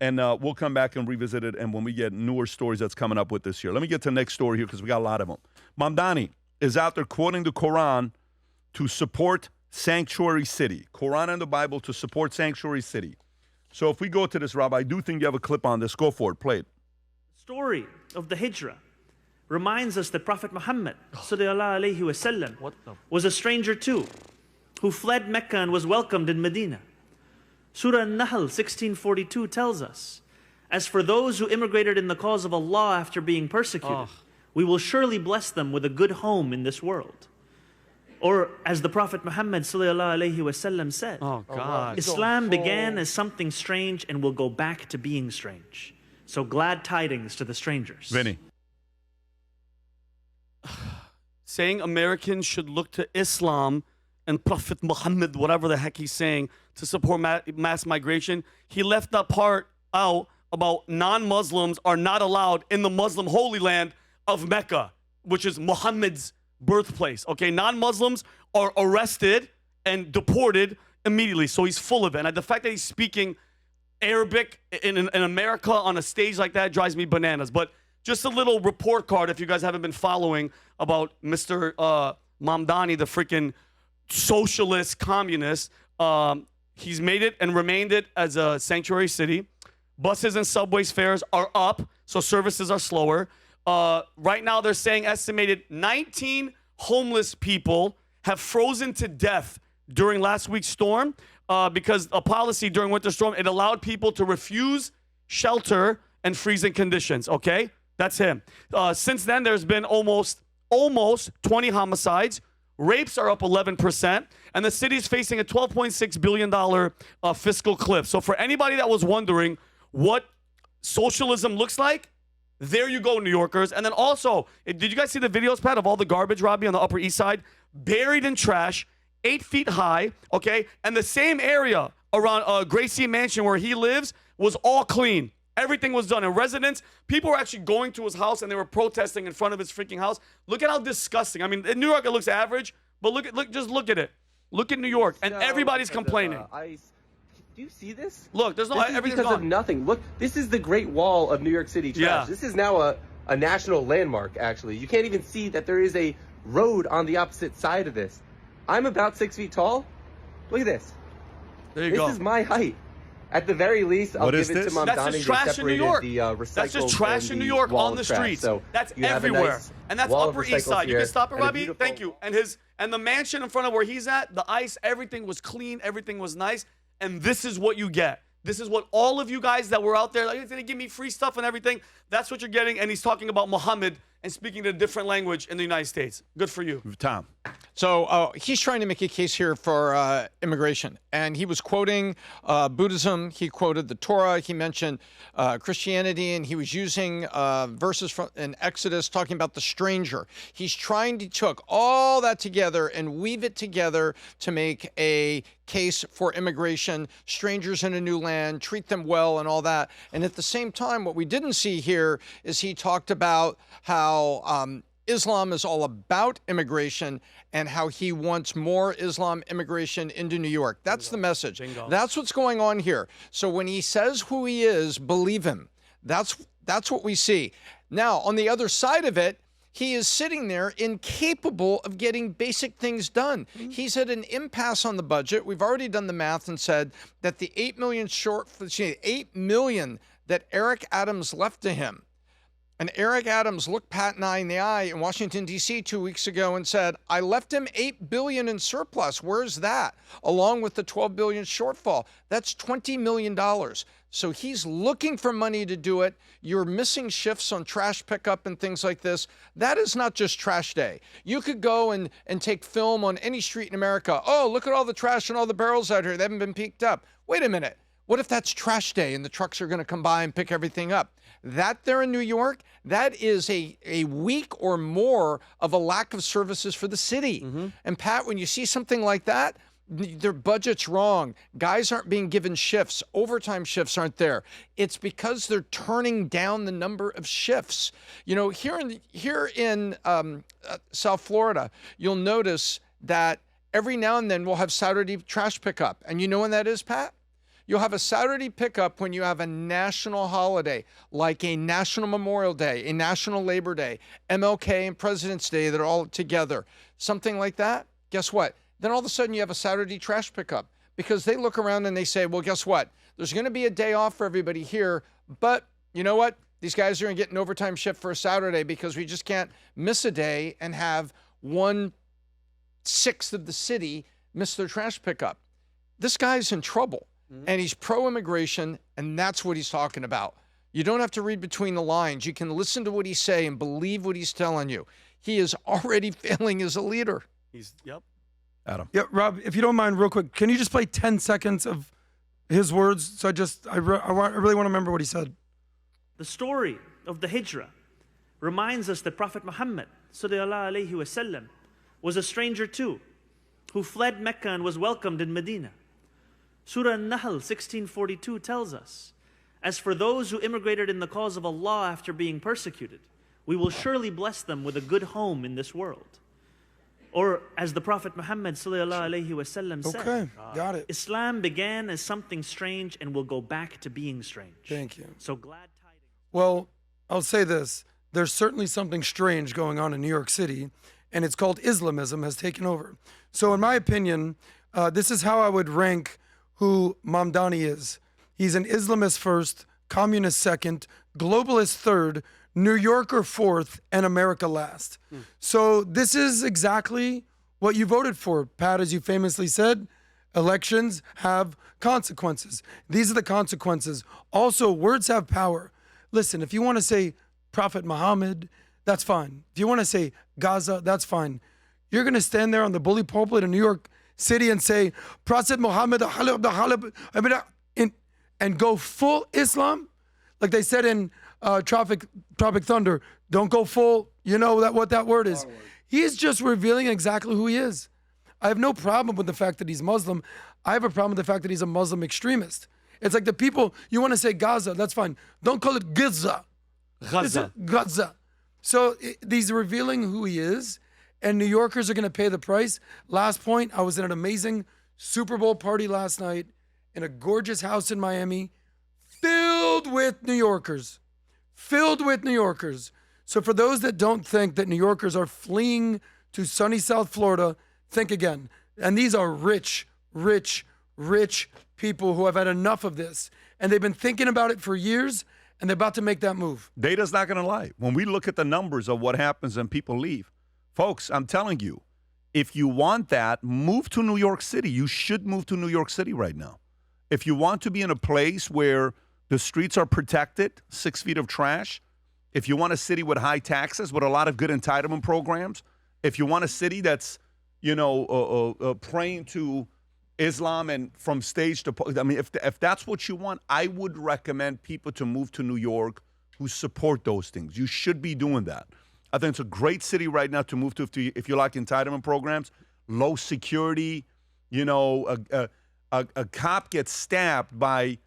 And we'll come back and revisit it. And when we get newer stories that's coming up with this year. Let me get to the next story here because we got a lot of them. Mamdani is out there quoting the Quran to support sanctuary city. Quran and the Bible to support sanctuary city. So if we go to this, Rob, I do think you have a clip on this. Go for it. Play it. The story of the Hijrah reminds us that Prophet Muhammad ﷺ was a stranger too, who fled Mecca and was welcomed in Medina. Surah An-Nahl 1642 tells us, as for those who immigrated in the cause of Allah after being persecuted, we will surely bless them with a good home in this world. Or as the Prophet Muhammad ﷺ said, Islam began as something strange and will go back to being strange. So glad tidings to the strangers. Vinny. Saying Americans should look to Islam and Prophet Muhammad, whatever the heck he's saying, to support mass migration. He left that part out about non-Muslims are not allowed in the Muslim holy land of Mecca, which is Muhammad's birthplace. Okay, non-Muslims are arrested and deported immediately. So he's full of it. And the fact that he's speaking Arabic in America on a stage like that drives me bananas. But just a little report card, if you guys haven't been following, about Mr. Mamdani, the freaking socialist communist. He's made it and remained it as a sanctuary city. Buses and subways fares are up, so services are slower. Right now, they're saying estimated 19 homeless people have frozen to death during last week's storm because a policy during winter storm, it allowed people to refuse shelter and freezing conditions, okay? That's him. Since then, there's been almost 20 homicides. Rapes are up 11%, and the city's facing a $12.6 billion fiscal cliff. So for anybody that was wondering what socialism looks like, there you go, New Yorkers. And then also, did you guys see the videos, Pat, of all the garbage, Robbie, on the Upper East Side? Buried in trash, 8 feet high, okay? And the same area around Gracie Mansion where he lives was all clean. Everything was done. And residents, people were actually going to his house and they were protesting in front of his freaking house. Look at how disgusting. I mean, in New York, it looks average, but just look at it. Look at New York, and everybody's complaining. Do you see this? Look, there's no everything's because gone. of nothing. Look, this is the Great Wall of New York City trash. Yeah. This is now a national landmark, actually. You can't even see that there is a road on the opposite side of this. I'm about 6 feet tall. Look at this. There you go. This is my height. At the very least, I'll give it to Mamdani. That's just trash in New York. That's just trash in New York on the streets. So that's everywhere. And that's Upper East Side. You can stop it, Robbie? Thank you. And the mansion in front of where he's at, the ice, everything was clean, everything was nice. And this is what you get. This is what all of you guys that were out there, like, they give me free stuff and everything. That's what you're getting. And he's talking about Muhammad and speaking a different language in the United States. Good for you. Tom. So he's trying to make a case here for immigration. And he was quoting Buddhism. He quoted the Torah. He mentioned Christianity. And he was using verses from in Exodus talking about the stranger. He's trying to take all that together and weave it together to make a case for immigration, strangers in a new land, treat them well and all that. And at the same time, what we didn't see here is he talked about how Islam is all about immigration and how he wants more Islam immigration into New York. That's the message. That's what's going on here. So when he says who he is, believe him. That's what we see. Now, on the other side of it, he is sitting there incapable of getting basic things done. He's at an impasse on the budget. We've already done the math and said that the $8 million that Eric Adams left to him. And Eric Adams looked Pat and I in the eye in Washington, D.C. 2 weeks ago and said, I left him $8 billion in surplus. Where's that? Along with the $12 billion shortfall. That's $20 million. So he's looking for money to do it. You're missing shifts on trash pickup and things like this. That is not just trash day. You could go and take film on any street in America. Oh, look at all the trash and all the barrels out here. They haven't been picked up. Wait a minute. What if that's trash day and the trucks are going to come by and pick everything up? That there in New York, that is a week or more of a lack of services for the city. And Pat, when you see something like that, their budget's wrong. Guys aren't being given shifts. Overtime shifts aren't there. It's because they're turning down the number of shifts. You know, here in South Florida, you'll notice that every now and then we'll have Saturday trash pickup. And you know when that is, Pat? You'll have a Saturday pickup when you have a national holiday, like a National Memorial Day, a National Labor Day, MLK and President's Day that are all together. Something like that. Guess what? Then all of a sudden you have a Saturday trash pickup because they look around and they say, well, guess what? There's going to be a day off for everybody here, but you know what? These guys are going to get an overtime shift for a Saturday because we just can't miss a day and have 1/6 of the city miss their trash pickup. This guy's in trouble, and he's pro-immigration, and that's what he's talking about. You don't have to read between the lines. You can listen to what he's saying and believe what he's telling you. He is already failing as a leader. Yep. Adam. Yeah, Rob, if you don't mind, real quick, can you just play 10 seconds of his words? So I really want to remember what he said. The story of the Hijrah reminds us that Prophet Muhammad sallallahu alaihi wasallam was a stranger too, who fled Mecca and was welcomed in Medina. Surah An-Nahl 1642 tells us, as for those who immigrated in the cause of Allah after being persecuted, we will surely bless them with a good home in this world. Or as the Prophet Muhammad sallallahu alaihi wasallam said, Okay, got it. Islam began as something strange and will go back to being strange. Thank you. So glad tidings. Well, I'll say this. There's certainly something strange going on in New York City, and it's called Islamism has taken over. So in my opinion, this is how I would rank who Mamdani is. He's an Islamist first, communist second, globalist third, New Yorker fourth, and America last. So this is exactly what you voted for, Pat, as you famously said. Elections have consequences. These are the consequences. Also, words have power. Listen, if you want to say Prophet Muhammad, that's fine. If you want to say Gaza, that's fine. You're going to stand there on the bully pulpit in New York City and say Prophet Muhammad, and go full Islam, like they said in Tropic Thunder. Don't go full. You know what that word is. He is just revealing exactly who he is. I have no problem with the fact that he's Muslim. I have a problem with the fact that he's a Muslim extremist. It's like the people, you want to say Gaza, that's fine. Don't call it Gaza. Gaza. So he's revealing who he is, and New Yorkers are going to pay the price. Last point, I was at an amazing Super Bowl party last night in a gorgeous house in Miami, filled with New Yorkers. Filled with New Yorkers. So for those that don't think that New Yorkers are fleeing to sunny South Florida, think again. And these are rich, rich, rich people who have had enough of this. And they've been thinking about it for years, and they're about to make that move. Data's not going to lie. When we look at the numbers of what happens and people leave, folks, I'm telling you, if you want that, move to New York City. You should move to New York City right now. If you want to be in a place where the streets are protected, 6 feet of trash, if you want a city with high taxes, with a lot of good entitlement programs, if you want a city that's, praying to Islam and from stage to, if that's what you want, I would recommend people to move to New York who support those things. You should be doing that. I think it's a great city right now to move to if you like entitlement programs, low security. A cop gets stabbed by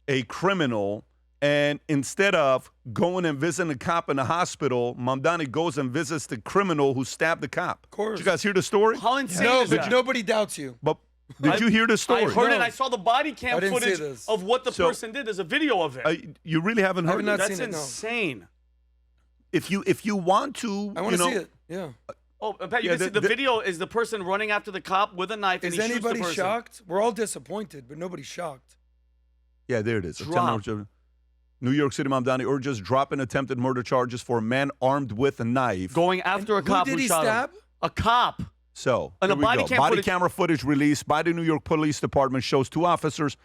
a criminal, and instead of going and visiting the cop in the hospital, Mamdani goes and visits the criminal who stabbed the cop. Of course. Did you guys hear the story? How insane No, is but that? nobody doubts you. But did you hear the story? I heard No. it. I saw the body I cam didn't see footage this. of what the So- person did. There's a video of it. You really haven't I have heard not it? That's seen it, no. insane. If you want to, I want to see it. Yeah. Oh, Pat, you Yeah, can see the video is the person running after the cop with a knife, and Is he shoots the anybody person. shocked? We're all disappointed, but nobody's shocked. Yeah, there it is. Drop. New York City Mamdani urges dropping attempted murder charges for a man armed with a knife. Going after a Who cop did he shot stab? him. A cop. So, And here the we body go. cam Body footage- camera footage released by the New York Police Department shows two officers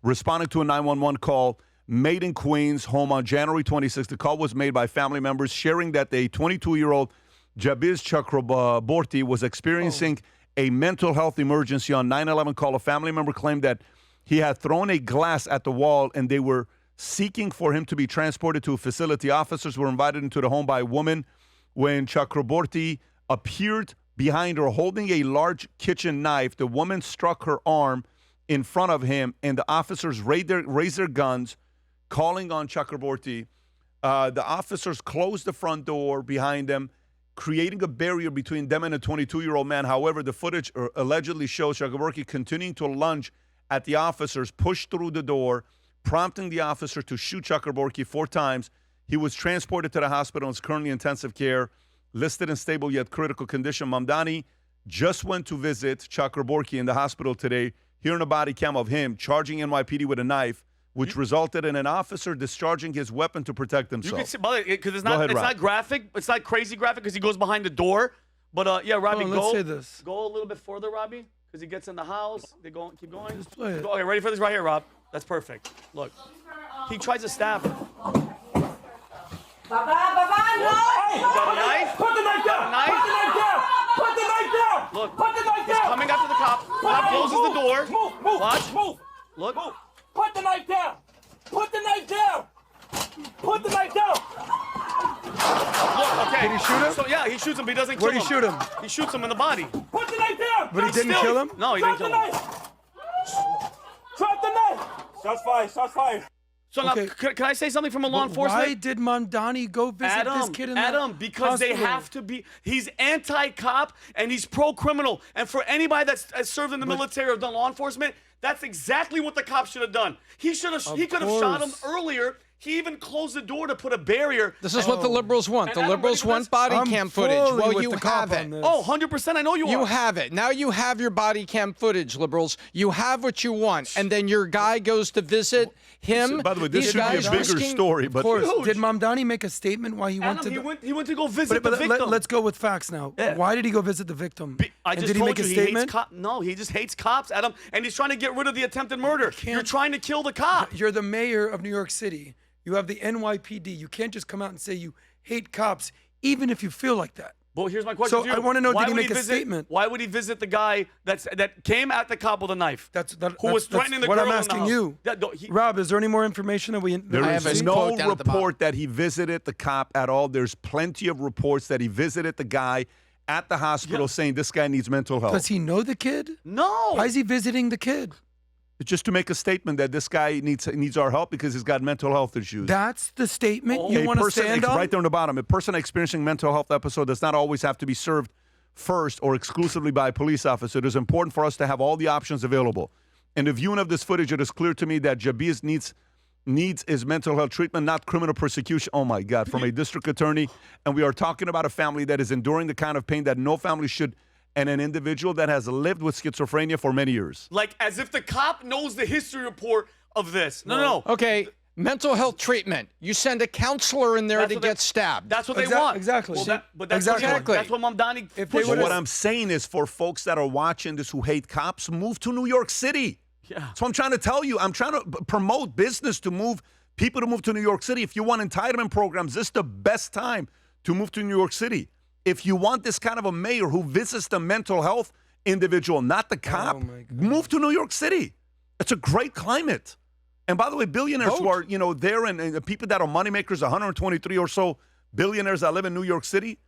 responding to a 911 call made in Queens home on January 26th. The call was made by family members sharing that a 22-year-old Jabiz Chakraborty was experiencing a mental health emergency. On 911 call, a family member claimed that he had thrown a glass at the wall and they were seeking for him to be transported to a facility. Officers were invited into the home by a woman when Chakraborty appeared behind her holding a large kitchen knife. The woman struck her arm in front of him, and the officers raised their guns, calling on Chakraborty. The officers closed the front door behind them, creating a barrier between them and a 22-year-old man. However, the footage allegedly shows Chakraborty continuing to lunge at the officers, pushed through the door, prompting the officer to shoot Chakraborty 4 times. He was transported to the hospital and is currently in intensive care, listed in stable yet critical condition. Mamdani just went to visit Chakraborty in the hospital today, hearing a body cam of him charging NYPD with a knife, which resulted in an officer discharging his weapon to protect himself. You can see, because it's Go not ahead, it's Rob. not graphic. It's not crazy graphic because he goes behind the door. But yeah, Robbie, let's say this. Go a little bit further, Robbie, because he gets in the house. They go, keep going. Just play it. Okay, ready for this right here, Rob? That's perfect. Look, he tries to stab her. Baba, no! You got a knife? Put the knife down! Knife? Put the knife down! Put the knife down! Look, Put the knife he's down! coming after the cop. Cop closes the door. Move! Watch. Move! Look. Move! Put the knife down! Put the knife down! Put the knife down! Look, okay. Did he shoot him? So yeah, he shoots him, but he doesn't kill Where'd him. he shoot him? He shoots him in the body. Put the knife down! But he didn't Still- kill him? No, he didn't Drop kill the him. knife! Drop the knife! Shots fired! Shots fired! So now, Okay. can I say something from a law But enforcement? why did Mandani go visit this kid in the because they hospital? have to be. He's anti-cop and he's pro-criminal. And for anybody that's served in the military or done law enforcement, that's exactly what the cop should have done. He should have. He could have shot him course. earlier. He even closed the door to put a barrier. This is what the liberals want. And The Adam, liberals ready for want this? body I'm cam footage. fully Well, with you the cop have on it. this. Oh, 100%. I know you You are. have it. Now you have your body cam footage, liberals. You have what you want. And then your guy goes to visit him. By the way, this These should be a guys bigger risking- story, but Of course. Huge. Did Mamdani make a statement why he went Adam, to the... he went to go visit But the victim. let's go with facts now. Yeah. Why did he go visit the victim? I And just did he told make you a he statement? hates No, he just hates cops, Adam, and he's trying to get rid of the attempted murder. You're trying to kill the cop. You're the mayor of New York City. You have the NYPD. You can't just come out and say you hate cops, even if you feel like that. Well, here's my question So to you. I wanna know, Why did he would make a visit- statement? Why would he visit the guy that came at the cop with a knife? Who was threatening the what girl I'm in the asking house? you. No, he- Rob, is there any more information that we? There I have is his no quote down at the bottom. report that he visited the cop at all. There's plenty of reports that he visited the guy at the hospital saying this guy needs mental health. Does he know the kid? no. Why is he visiting the kid? Just to make a statement that this guy needs our help because he's got mental health issues. That's the statement you A want to person stand on? right there on the bottom. A person experiencing mental health episode does not always have to be served first or exclusively by a police officer. It is important for us to have all the options available. In the viewing of this footage, it is clear to me that Jabiz needs his mental health treatment, not criminal persecution. Oh my God, from a district attorney. And we are talking about a family that is enduring the kind of pain that no family should, and an individual that has lived with schizophrenia for many years. Like as if the cop knows the history report of this. No. Okay, mental health treatment. You send a counselor in there That's to what they- get stabbed. That's what they Exact- want. exactly. Well, but that's Exactly. That's what Mamdani. If they pushes. But would've- what I'm saying is for folks that are watching this who hate cops, move to New York City. Yeah. That's what I'm trying to tell you. I'm trying to promote business to move people to move to New York City. If you want entitlement programs, this is the best time to move to New York City. If you want this kind of a mayor who visits the mental health individual, not the cop, my God. move to New York City. It's a great climate. And by the way, billionaires who are, there and people that are moneymakers, 123 or so billionaires that live in New York City,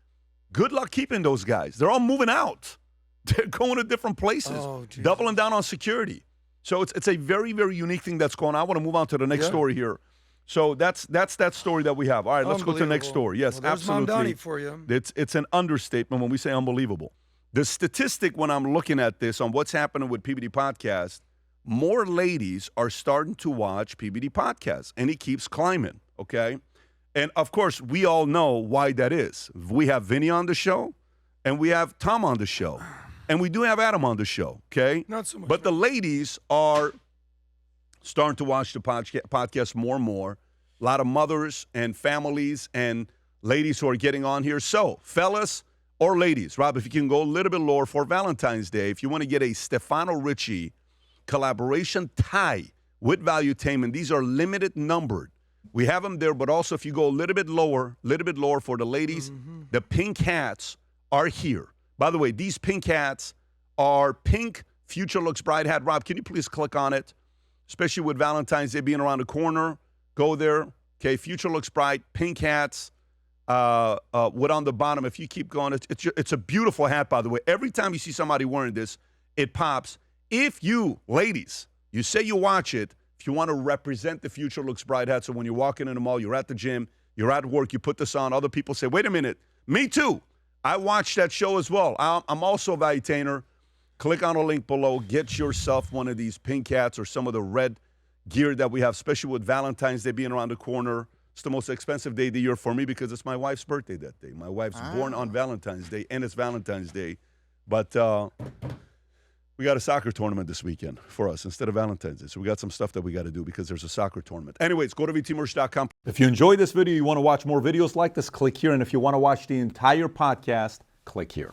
good luck keeping those guys. They're all moving out. They're going to different places, Oh, Jesus. doubling down on security. So it's a very, very unique thing that's going on. I want to move on to the next story here. So that's that story that we have. All right, let's go to the next Unbelievable. story. Yes, Well, there's absolutely. Mamdani for you. It's an understatement when we say unbelievable. The statistic when I'm looking at this on what's happening with PBD Podcast, more ladies are starting to watch PBD Podcast, and it keeps climbing, okay? And, of course, we all know why that is. We have Vinny on the show, and we have Tom on the show, and we do have Adam on the show, okay? Not so much. But the ladies are starting to watch the podcast more and more. A lot of mothers and families and ladies who are getting on here. So, fellas or ladies, Rob, if you can go a little bit lower for Valentine's Day, if you want to get a Stefano Ricci collaboration tie with Valuetainment, these are limited numbered. We have them there, but also if you go a little bit lower for the ladies, the pink hats are here. By the way, these pink hats are pink Future Looks Bright hat. Rob, can you please click on it? Especially with Valentine's Day being around the corner. Go there. Okay, Future Looks Bright, pink hats. What on the bottom, if you keep going, it's a beautiful hat, by the way. Every time you see somebody wearing this, it pops. If you, ladies, you say you watch it, if you want to represent the Future Looks Bright hat, so when you're walking in the mall, you're at the gym, you're at work, you put this on, other people say, wait a minute, me too. I watched that show as well. I'm also a valuetainer. Click on the link below. Get yourself one of these pink hats or some of the red gear that we have, especially with Valentine's Day being around the corner. It's the most expensive day of the year for me because it's my wife's birthday that day. My wife's born on Valentine's Day, and it's Valentine's Day. But we got a soccer tournament this weekend for us instead of Valentine's Day. So we got some stuff that we got to do because there's a soccer tournament. Anyways, go to vtmerch.com. If you enjoyed this video, you want to watch more videos like this, click here. And if you want to watch the entire podcast, click here.